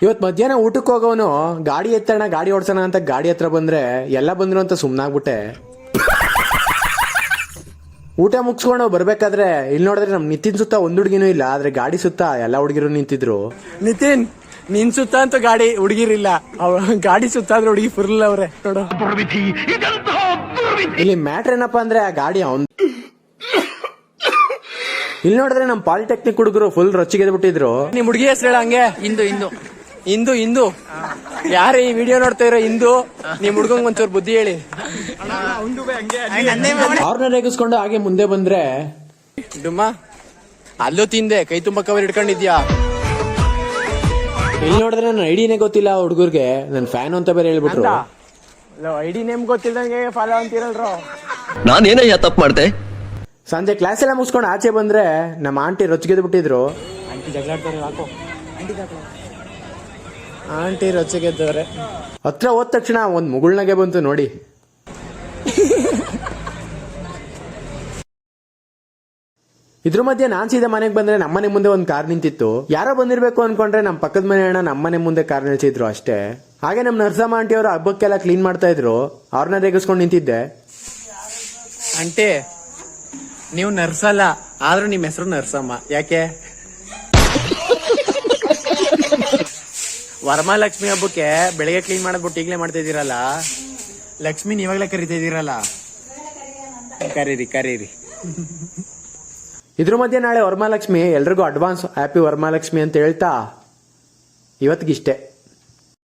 ಇವತ್ ಮಧ್ಯಾಹ್ನ ಊಟಕ್ಕೆ ಹೋಗೋನು ಗಾಡಿ ಎತ್ತಣ ಗಾಡಿ ಓಡ್ಸೋಣ ಅಂತ ಗಾಡಿ ಹತ್ರ ಬಂದ್ರೆ ಎಲ್ಲ ಬಂದ್ರು ಅಂತ ಸುಮ್ನಾಗ್ಬಿಟ್ಟೆ. ಊಟ ಮುಗಿಸ್ಕೊಂಡು ಬರ್ಬೇಕಾದ್ರೆ ಇಲ್ಲಿ ನೋಡಿದ್ರೆ ನಮ್ ನಿತಿನ್ ಸುತ್ತ ಒಂದ್ ಹುಡುಗಿನೂ ಇಲ್ಲ, ಆದ್ರೆ ಗಾಡಿ ಸುತ್ತ ಎಲ್ಲಾ ಹುಡುಗಿರು ನಿಂತಿದ್ರು. ನಿತಿನ್, ನಿನ್ ಸುತ್ತ ಅಂತೂ ಗಾಡಿ ಹುಡುಗಿರಿಲ್ಲ, ಗಾಡಿ ಸುತ್ತ ಆದ್ರೆ ಹುಡುಗಿ ಫುಲ್ ಅವ್ರೆ ನೋಡು. ಇಲ್ಲಿ ಮ್ಯಾಟ್ರ್ ಏನಪ್ಪಾ ಅಂದ್ರೆ ಆ ಗಾಡಿ ಅವನ್. ಇಲ್ಲಿ ನೋಡಿದ್ರೆ ನಮ್ ಪಾಲಿಟೆಕ್ನಿಕ್ ಹುಡುಗರು ಫುಲ್ ರೊಚ್ಚಿಗೆ ಬಿಟ್ಟಿದ್ರು. ನಿಮ್ ಹುಡುಗಿ ಹೆಸರು ಹೇಳ ಹಂಗೆ. ಇಂದು ಇಂದು ಇಂದು ಇಂದು ಯಾರು ಈ ವಿಡಿಯೋ ನೋಡ್ತಾ ಇರೋ ಇಂದು, ನಿಮ್ ಹುಡ್ಗಂಗ್ ಒಂಚೂರು ಬುದ್ಧಿ ಹೇಳಿ. ಅವ್ರನ್ನ ರೇಗಿಸ್ಕೊಂಡು ಹಾಗೆ ಮುಂದೆ ಬಂದ್ರೆ ಡುಮ್ಮ ಅಲ್ಲೂ ತಿಂದೆ, ಕೈ ತುಂಬ ಕವರ್ ಇಟ್ಕೊಂಡಿದ್ಯಾ. ಇಲ್ಲಿ ನೋಡಿದ್ರೆ ನನ್ನ ಐಡಿನೇ ಗೊತ್ತಿಲ್ಲ ಹುಡುಗರ್ಗೆ, ನನ್ ಫ್ಯಾನ್ ಅಂತ ಬೇರೆ ಹೇಳ್ಬಿಟ್ರು. ಐಡಿ ನೇಮ್ ಗೊತ್ತಿಲ್ದಂಗೆ ಫಾಲೋ ಅಂತಿರಲ್ರೋ. ನಾನೇನಯ್ಯ ತಪ್ಪು ಮಾಡ್ದೆ? ಸಂಜೆ ಕ್ಲಾಸ್ ಎಲ್ಲ ಮುಗಿಸ್ಕೊಂಡು ಆಚೆ ಬಂದ್ರೆ ನಮ್ಮ ಆಂಟಿ ರೊಚ್ಚಿಗೆದ್ದು ಬಿಟ್ಟಿದ್ರು. ಆಂಟಿ ಜಗಳಾಡ್ತಾರೆ, ಹಾಕೋ ಆಂಟಿ ರೊಚ್ಚಿಗೆದ್ದವ್ರೆ. ಹತ್ರ ಹೋದ ತಕ್ಷಣ ಒಂದ್ ಮುಗುಳ್ನಾಗೆ ಬಂತು ನೋಡಿ. ಇದ್ರ ಮಧ್ಯೆ ನಾನ್ ಸೀದಾ ಮನೆಗೆ ಬಂದ್ರೆ ನಮ್ಮನೆ ಮುಂದೆ ಒಂದ್ ಕಾರ್ ನಿಂತಿತ್ತು. ಯಾರೋ ಬಂದಿರ್ಬೇಕು ಅನ್ಕೊಂಡ್ರೆ ನಮ್ ಪಕ್ಕದ ಮನೆ ಅಣ್ಣ ನಮ್ಮನೆ ಮುಂದೆ ಕಾರ್ ನಿಲ್ಸಿದ್ರು ಅಷ್ಟೇ. ಹಾಗೆ ನಮ್ ನರ್ಸಮ್ಮ ಆಂಟಿ ಅವರು ಹಬ್ಬಕ್ಕೆಲ್ಲ ಕ್ಲೀನ್ ಮಾಡ್ತಾ ಇದ್ರು, ಅವ್ರನ್ನ ರೇಗಿಸ್ಕೊಂಡು ನಿಂತಿದ್ದೆ. ಆಂಟಿ, ನೀವು ನರ್ಸಲ್ಲ, ಆದ್ರೂ ನಿಮ್ ಹೆಸರು ನರ್ಸಮ್ಮ. ಯಾಕೆ? ವರಮಹಾಲಕ್ಷ್ಮಿ ಹಬ್ಬಕ್ಕೆ ಬೆಳಿಗ್ಗೆ ಕ್ಲೀನ್ ಮಾಡಬಿಟ್ಟು ಈಗಲೇ ಮಾಡ್ತಾ ಇದೀರಲ್ಲ, ಲಕ್ಷ್ಮಿನ ಇವಾಗಲೇ ಕರಿತಾ ಇದೀರಲ್ಲ. ಕರೀರಿ ಕರೀರಿ. ಇದ್ರ ಮಧ್ಯೆ ನಾಳೆ ವರಮಹಾಲಕ್ಷ್ಮಿ, ಎಲ್ರಿಗೂ ಅಡ್ವಾನ್ಸ್ ಹ್ಯಾಪಿ ವರಮಹಾಲಕ್ಷ್ಮಿ ಅಂತ ಹೇಳ್ತಾ ಇವತ್ತಿಗಿಷ್ಟೇ.